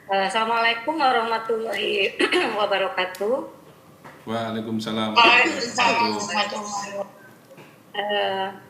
Assalamualaikum warahmatullahi wabarakatuh. Waalaikumsalam warahmatullahi wabarakatuh.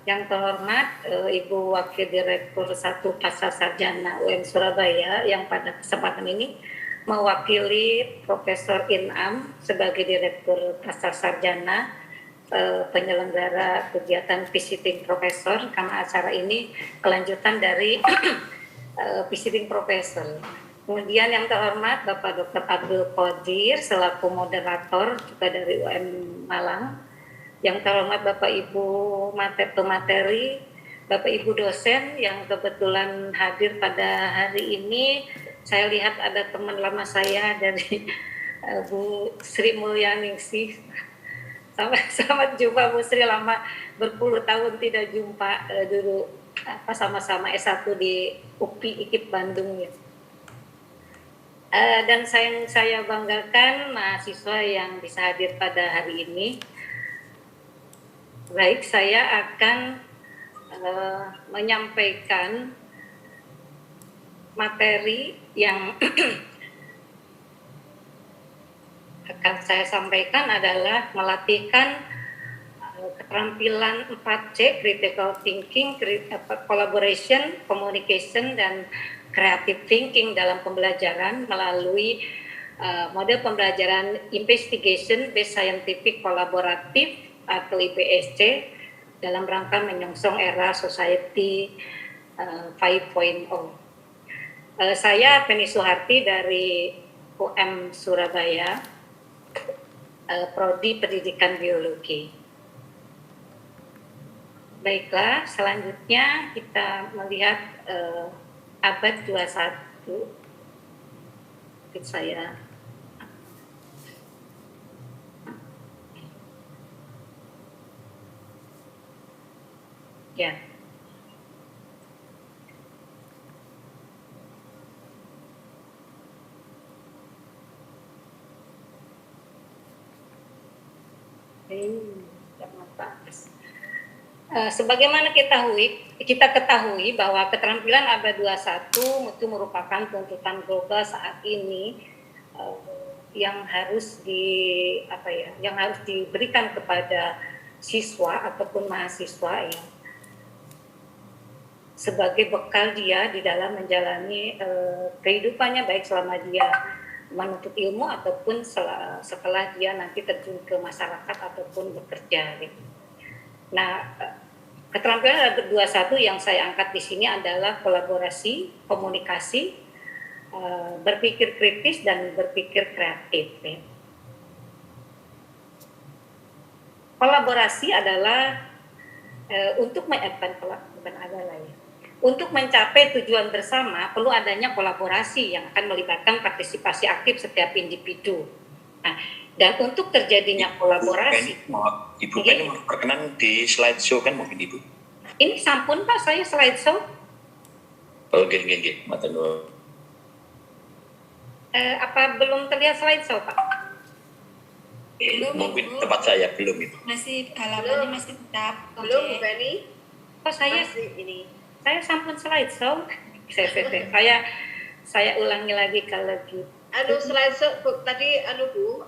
Yang terhormat Ibu Wakil Direktur 1 Pasca Sarjana UM Surabaya yang pada kesempatan ini mewakili Profesor Inam sebagai Direktur Pasca Sarjana penyelenggara kegiatan visiting profesor, karena acara ini kelanjutan dari visiting profesor. Kemudian yang terhormat Bapak Dr. Abdul Qadir selaku moderator juga dari UM Malang. Yang terhormat Bapak Ibu pemateri, Bapak Ibu dosen yang kebetulan hadir pada hari ini. Saya lihat ada teman lama saya dari Bu Sri Mulyaningsih. Selamat jumpa Bu Sri, lama berpuluh tahun tidak jumpa dulu sama-sama S1 di UPI IKIP Bandung ya. Dan saya banggakan mahasiswa yang bisa hadir pada hari ini. Baik, saya akan menyampaikan materi yang akan saya sampaikan adalah melatihkan keterampilan 4C, critical thinking, collaboration, communication, dan creative thinking dalam pembelajaran melalui model pembelajaran investigation based scientific collaborative atau IPSC dalam rangka menyongsong era society 5.0. Saya Penny Suharti dari UM Surabaya, Prodi Pendidikan Biologi. Baiklah, selanjutnya kita melihat abad 21. Saya ya. Sebagaimana kita ketahui bahwa keterampilan abad 21 itu merupakan tuntutan global saat ini yang harus diberikan kepada siswa ataupun mahasiswa ya, sebagai bekal dia di dalam menjalani kehidupannya, baik selama dia menuntut ilmu ataupun setelah dia nanti terjun ke masyarakat ataupun bekerja gitu. Nah, keterampilan abad 21 yang saya angkat di sini adalah kolaborasi, komunikasi, berpikir kritis, dan berpikir kreatif. Ya. Kolaborasi adalah untuk mencapai tujuan bersama perlu adanya kolaborasi yang akan melibatkan partisipasi aktif setiap individu. Nah, dan untuk terjadinya kolaborasi. Ibu Penny berkenan di slideshow kan mungkin Ibu? Ini sampun Pak, saya slideshow. Oke, mata apa belum terlihat slideshow Pak? Belum, mungkin Ibu. Tempat saya belum itu. Masih halamannya masih tetap. Belum Bu Penny? Oh saya masih ini. Saya sampun slideshow. saya ulangi lagi kalau gitu. Slideshow tadi Bu,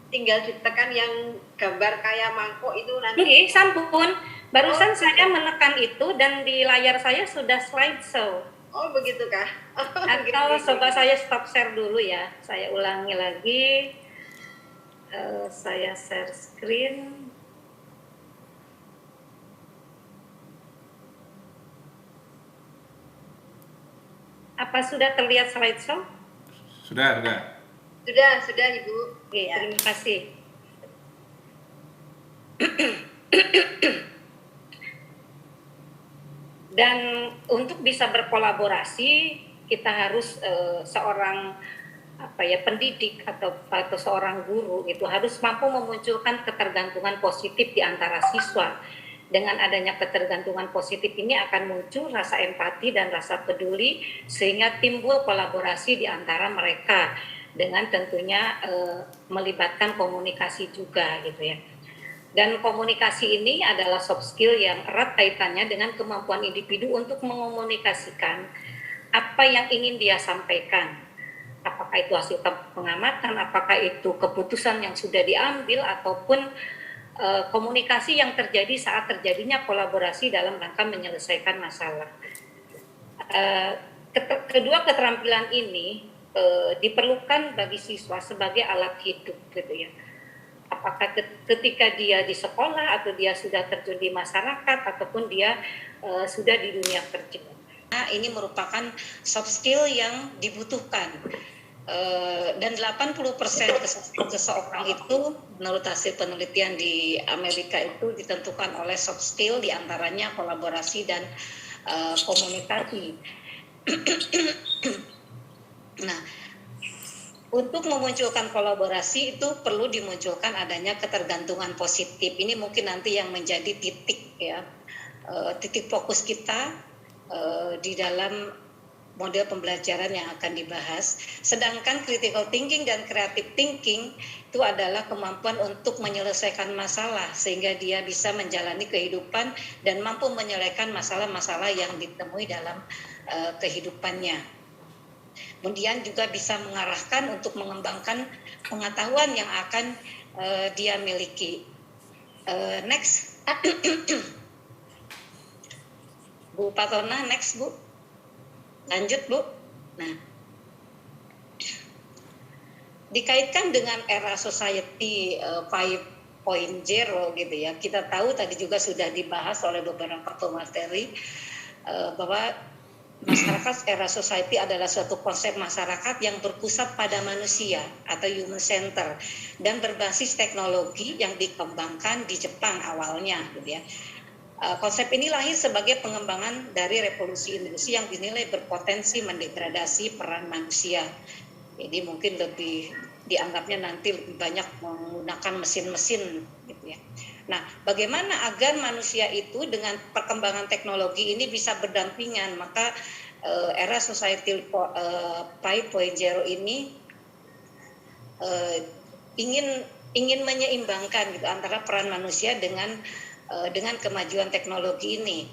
tinggal ditekan yang gambar kayak mangkok itu nanti. Oke, sampun. Barusan saya menekan itu dan di layar saya sudah slideshow. Oh begitu kah? Atau coba saya stop share dulu ya. Saya ulangi lagi. Saya share screen. Apa sudah terlihat slideshow? Sudah. Sudah Ibu. Oke, ya. Terima kasih. Dan untuk bisa berkolaborasi, kita harus seorang pendidik atau seorang guru itu harus mampu memunculkan ketergantungan positif di antara siswa. Dengan adanya ketergantungan positif ini akan muncul rasa empati dan rasa peduli sehingga timbul kolaborasi di antara mereka dengan tentunya melibatkan komunikasi juga gitu ya. Dan komunikasi ini adalah soft skill yang erat kaitannya dengan kemampuan individu untuk mengomunikasikan apa yang ingin dia sampaikan. Apakah itu hasil pengamatan, apakah itu keputusan yang sudah diambil, ataupun komunikasi yang terjadi saat terjadinya kolaborasi dalam rangka menyelesaikan masalah. Kedua keterampilan ini diperlukan bagi siswa sebagai alat hidup gitu ya. Apakah ketika dia di sekolah atau dia sudah terjun di masyarakat ataupun dia sudah di dunia kerja. Nah, ini merupakan soft skill yang dibutuhkan. Dan 80% seseorang itu menurut hasil penelitian di Amerika itu ditentukan oleh soft skill, diantaranya kolaborasi dan komunikasi. Nah, untuk memunculkan kolaborasi itu perlu dimunculkan adanya ketergantungan positif. Ini mungkin nanti yang menjadi titik ya, titik fokus kita di dalam model pembelajaran yang akan dibahas. Sedangkan critical thinking dan creative thinking itu adalah kemampuan untuk menyelesaikan masalah sehingga dia bisa menjalani kehidupan dan mampu menyelesaikan masalah-masalah yang ditemui dalam kehidupannya. Kemudian juga bisa mengarahkan untuk mengembangkan pengetahuan yang akan dia miliki. Next. Bu Patona, next Bu. Lanjut Bu. Nah, dikaitkan dengan era society 5.0 gitu ya. Kita tahu tadi juga sudah dibahas oleh beberapa pemateri bahwa masyarakat era society adalah suatu konsep masyarakat yang berpusat pada manusia atau human center dan berbasis teknologi yang dikembangkan di Jepang awalnya gitu ya. Konsep ini lahir sebagai pengembangan dari revolusi industri yang dinilai berpotensi mendegradasi peran manusia. Jadi mungkin lebih dianggapnya nanti lebih banyak menggunakan mesin-mesin gitu ya. Nah, bagaimana agar manusia itu dengan perkembangan teknologi ini bisa berdampingan? Maka era society 5.0 ini ingin menyeimbangkan gitu antara peran manusia dengan kemajuan teknologi ini.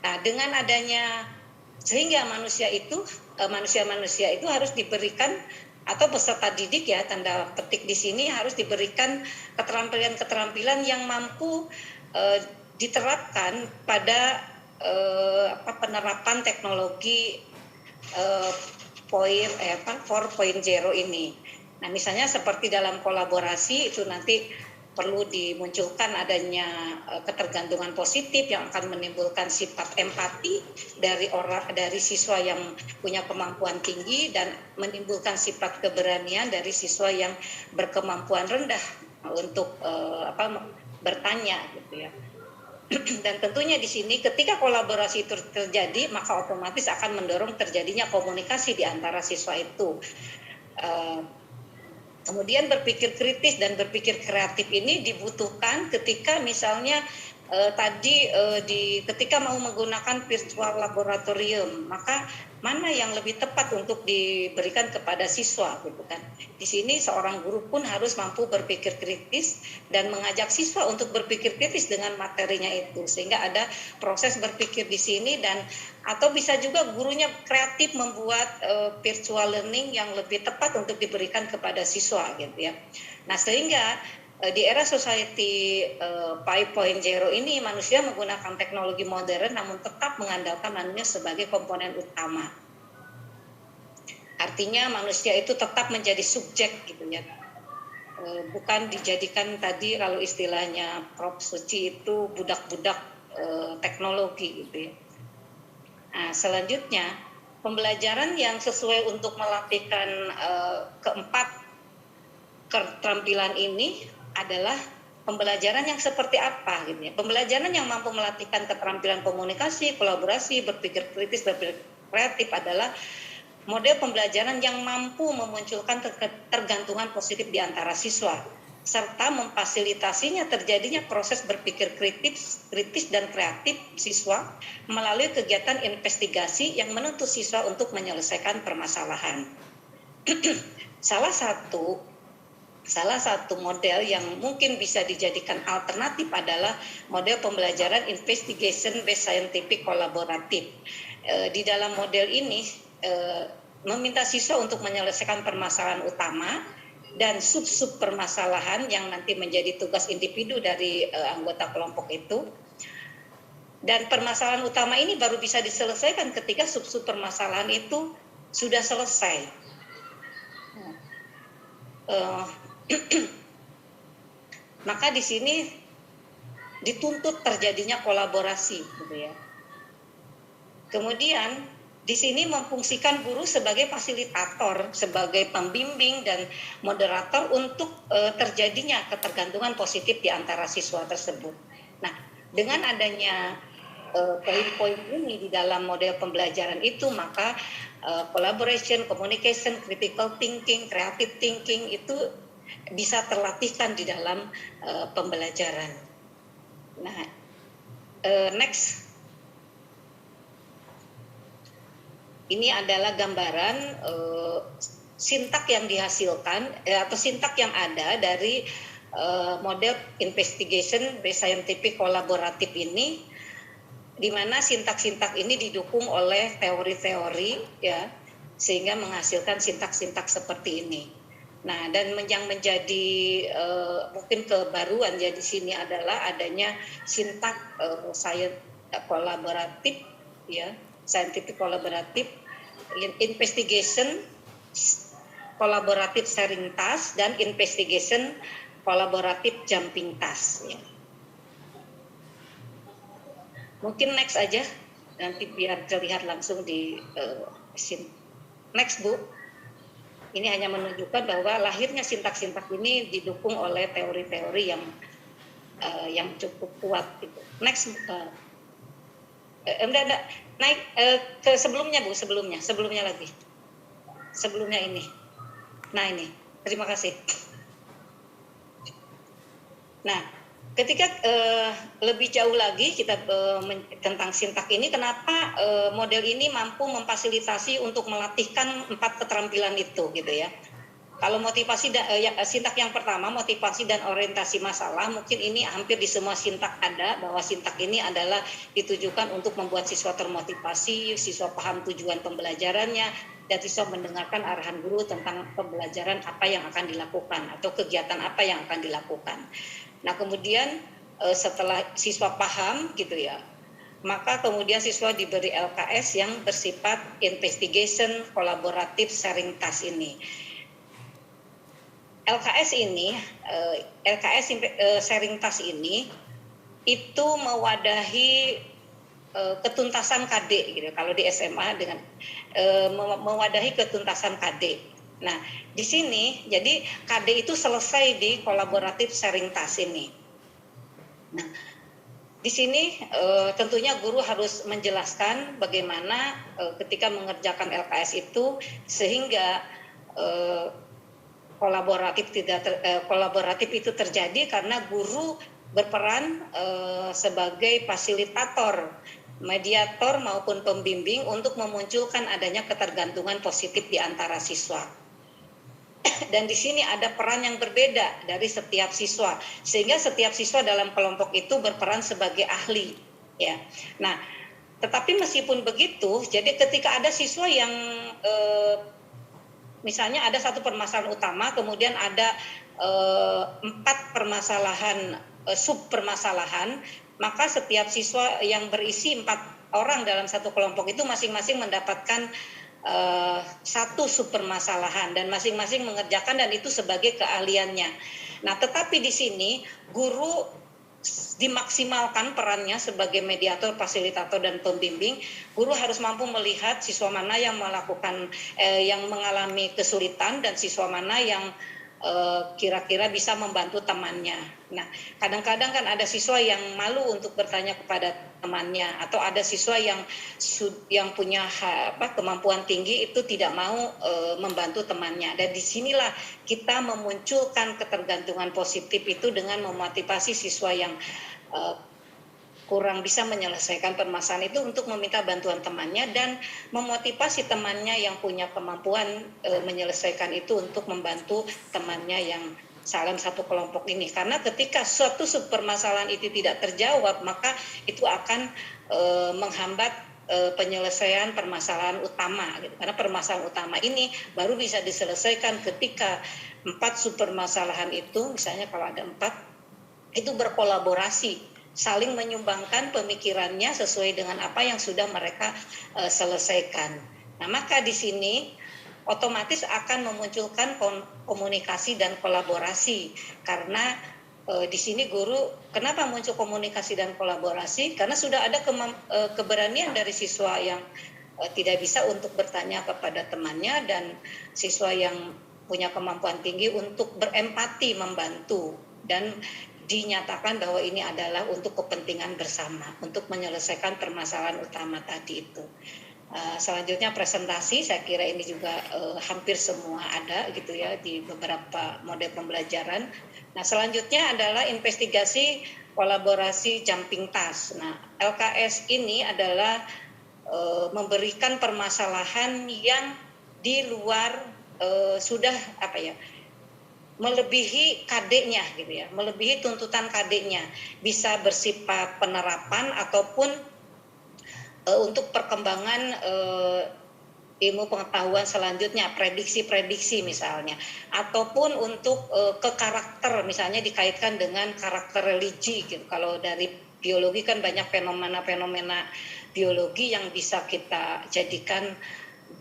Nah, dengan adanya sehingga manusia itu harus diberikan atau peserta didik ya tanda petik di sini harus diberikan keterampilan-keterampilan yang mampu diterapkan pada penerapan teknologi 4.0 ini. Nah, misalnya seperti dalam kolaborasi itu nanti perlu dimunculkan adanya ketergantungan positif yang akan menimbulkan sifat empati dari siswa yang punya kemampuan tinggi dan menimbulkan sifat keberanian dari siswa yang berkemampuan rendah untuk bertanya gitu ya. Dan tentunya di sini ketika kolaborasi itu terjadi maka otomatis akan mendorong terjadinya komunikasi di antara siswa itu. Kemudian berpikir kritis dan berpikir kreatif ini dibutuhkan ketika misalnya ketika mau menggunakan virtual laboratorium, maka mana yang lebih tepat untuk diberikan kepada siswa gitu kan. Di sini seorang guru pun harus mampu berpikir kritis dan mengajak siswa untuk berpikir kritis dengan materinya itu sehingga ada proses berpikir di sini dan atau bisa juga gurunya kreatif membuat virtual learning yang lebih tepat untuk diberikan kepada siswa gitu ya. Nah, sehingga di era society 5.0 ini manusia menggunakan teknologi modern namun tetap mengandalkan manusia sebagai komponen utama. Artinya manusia itu tetap menjadi subjek gitu ya. Bukan dijadikan tadi kalau istilahnya Prof. Suci itu budak-budak teknologi gitu ya. Nah, selanjutnya pembelajaran yang sesuai untuk melatihkan keempat keterampilan ini adalah pembelajaran yang seperti apa gitu ya. Pembelajaran yang mampu melatihkan keterampilan komunikasi, kolaborasi, berpikir kritis, berpikir kreatif adalah model pembelajaran yang mampu memunculkan ketergantungan positif di antara siswa serta memfasilitasinya terjadinya proses berpikir kritis dan kreatif siswa melalui kegiatan investigasi yang menuntut siswa untuk menyelesaikan permasalahan. Salah satu model yang mungkin bisa dijadikan alternatif adalah model pembelajaran investigation based scientific kolaboratif. Di dalam model ini meminta siswa untuk menyelesaikan permasalahan utama dan sub-sub permasalahan yang nanti menjadi tugas individu dari anggota kelompok itu. Dan permasalahan utama ini baru bisa diselesaikan ketika sub-sub permasalahan itu sudah selesai. Maka di sini dituntut terjadinya kolaborasi, gitu ya. Kemudian di sini memfungsikan guru sebagai fasilitator, sebagai pembimbing dan moderator untuk terjadinya ketergantungan positif di antara siswa tersebut. Nah, dengan adanya poin-poin ini di dalam model pembelajaran itu, maka collaboration, communication, critical thinking, creative thinking itu bisa terlatihkan di dalam pembelajaran. Nah, next. Ini adalah gambaran sintak yang dihasilkan atau sintak yang ada dari model investigation based scientific kolaboratif ini, di mana sintak-sintak ini didukung oleh teori-teori, ya, sehingga menghasilkan sintak-sintak seperti ini. Nah, dan yang menjadi mungkin kebaruan ya di sini adalah adanya sintak kolaboratif, ya, scientific kolaboratif, investigation kolaboratif sharing task, dan investigation kolaboratif jumping task, ya. Mungkin next aja, nanti biar terlihat langsung di next, Bu. Ini hanya menunjukkan bahwa lahirnya sintak-sintak ini didukung oleh teori-teori yang cukup kuat, gitu. Next, naik ke sebelumnya, Bu, sebelumnya lagi. Sebelumnya ini. Nah, ini. Terima kasih. Nah, ketika lebih jauh lagi kita tentang sintak ini, kenapa model ini mampu memfasilitasi untuk melatihkan 4 keterampilan itu, gitu ya. Kalau motivasi sintak yang pertama, motivasi dan orientasi masalah, mungkin ini hampir di semua sintak ada, bahwa sintak ini adalah ditujukan untuk membuat siswa termotivasi, siswa paham tujuan pembelajarannya, dan siswa mendengarkan arahan guru tentang pembelajaran apa yang akan dilakukan atau kegiatan apa yang akan dilakukan. Nah, kemudian setelah siswa paham, gitu ya, maka kemudian siswa diberi LKS yang bersifat investigation kolaboratif sharing task ini. LKS sharing task ini itu mewadahi ketuntasan KD, gitu. Kalau di SMA dengan mewadahi ketuntasan KD. Nah, di sini jadi KD itu selesai di kolaboratif sharing task ini. Nah, di sini tentunya guru harus menjelaskan bagaimana ketika mengerjakan LKS itu sehingga kolaboratif itu terjadi karena guru berperan sebagai fasilitator, mediator maupun pembimbing untuk memunculkan adanya ketergantungan positif di antara siswa. Dan di sini ada peran yang berbeda dari setiap siswa, sehingga setiap siswa dalam kelompok itu berperan sebagai ahli, ya. Nah, tetapi meskipun begitu, jadi ketika ada siswa yang misalnya ada satu permasalahan utama, kemudian ada 4 permasalahan sub permasalahan, maka setiap siswa yang berisi 4 orang dalam satu kelompok itu masing-masing mendapatkan satu sub permasalahan dan masing-masing mengerjakan, dan itu sebagai keahliannya. Nah, tetapi di sini guru dimaksimalkan perannya sebagai mediator, fasilitator, dan pembimbing. Guru harus mampu melihat siswa mana yang yang mengalami kesulitan dan siswa mana yang kira-kira bisa membantu temannya. Nah, kadang-kadang kan ada siswa yang malu untuk bertanya kepada temannya, atau ada siswa yang punya kemampuan tinggi itu tidak mau membantu temannya. Dan disinilah kita memunculkan ketergantungan positif itu dengan memotivasi siswa yang kurang bisa menyelesaikan permasalahan itu untuk meminta bantuan temannya, dan memotivasi temannya yang punya kemampuan menyelesaikan itu untuk membantu temannya yang dalam satu kelompok ini. Karena ketika suatu permasalahan itu tidak terjawab, maka itu akan menghambat penyelesaian permasalahan utama gitu. Karena permasalahan utama ini baru bisa diselesaikan ketika 4 sumber permasalahan itu, misalnya kalau ada 4, itu berkolaborasi, saling menyumbangkan pemikirannya sesuai dengan apa yang sudah mereka selesaikan. Nah, maka di sini otomatis akan memunculkan komunikasi dan kolaborasi, karena di sini guru, kenapa muncul komunikasi dan kolaborasi? Karena sudah ada keberanian dari siswa yang tidak bisa untuk bertanya kepada temannya, dan siswa yang punya kemampuan tinggi untuk berempati, membantu, dan dinyatakan bahwa ini adalah untuk kepentingan bersama, untuk menyelesaikan permasalahan utama tadi itu. Selanjutnya presentasi, saya kira ini juga hampir semua ada gitu ya di beberapa model pembelajaran. Nah, selanjutnya adalah investigasi kolaborasi jumping task. Nah, LKS ini adalah memberikan permasalahan yang di luar sudah melebihi KD-nya gitu ya, melebihi tuntutan KD-nya, bisa bersifat penerapan ataupun untuk perkembangan ilmu pengetahuan selanjutnya, prediksi-prediksi misalnya, ataupun untuk ke karakter, misalnya dikaitkan dengan karakter religi gitu. Kalau dari biologi kan banyak fenomena-fenomena biologi yang bisa kita jadikan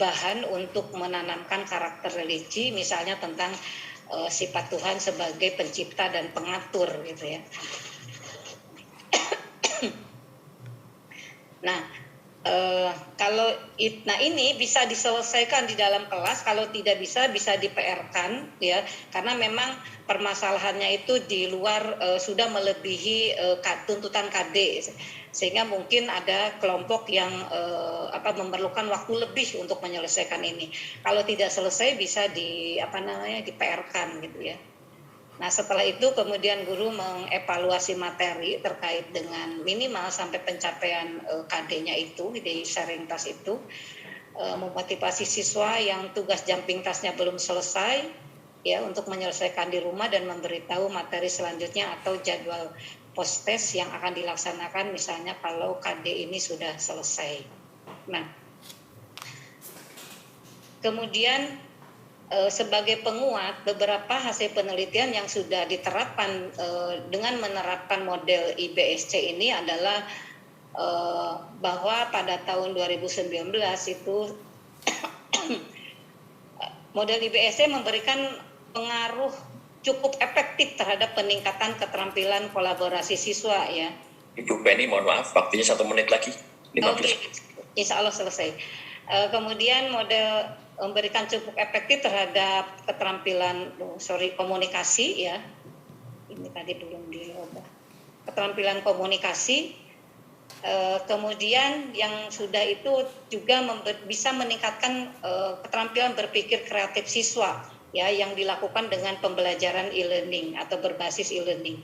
bahan untuk menanamkan karakter religi, misalnya tentang sifat Tuhan sebagai pencipta dan pengatur gitu ya. Nah, ini bisa diselesaikan di dalam kelas, kalau tidak bisa di PR-kan ya, karena memang permasalahannya itu di luar sudah melebihi tuntutan KD, sehingga mungkin ada kelompok yang memerlukan waktu lebih untuk menyelesaikan ini. Kalau tidak selesai bisa di PR-kan gitu ya. Nah, setelah itu kemudian guru mengevaluasi materi terkait dengan minimal sampai pencapaian KD-nya itu di sharing task itu, memotivasi siswa yang tugas jumping task-nya belum selesai ya untuk menyelesaikan di rumah dan memberitahu materi selanjutnya atau jadwal post test yang akan dilaksanakan misalnya kalau KD ini sudah selesai. Nah, kemudian sebagai penguat beberapa hasil penelitian yang sudah diterapkan dengan menerapkan model IBSC ini adalah bahwa pada tahun 2019 itu model IBSC memberikan pengaruh cukup efektif terhadap peningkatan keterampilan kolaborasi siswa ya. Ibu Penny, mohon maaf, waktunya 1 menit lagi. 15. Oke, insya Allah selesai. Kemudian model memberikan cukup efektif terhadap keterampilan komunikasi ya. Ini tadi belum dirubah. Keterampilan komunikasi. Kemudian yang sudah itu juga bisa meningkatkan keterampilan berpikir kreatif siswa ya, yang dilakukan dengan pembelajaran e-learning atau berbasis e-learning.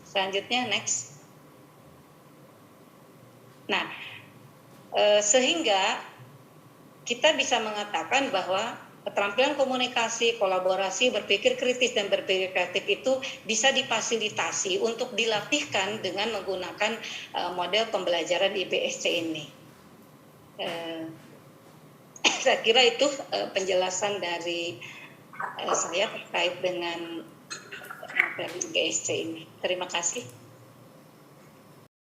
Selanjutnya next. Nah, sehingga kita bisa mengatakan bahwa keterampilan komunikasi, kolaborasi, berpikir kritis dan berpikir kreatif itu bisa difasilitasi untuk dilatihkan dengan menggunakan model pembelajaran IBSC ini. Saya kira itu penjelasan dari saya terkait dengan materi IBSC ini. Terima kasih.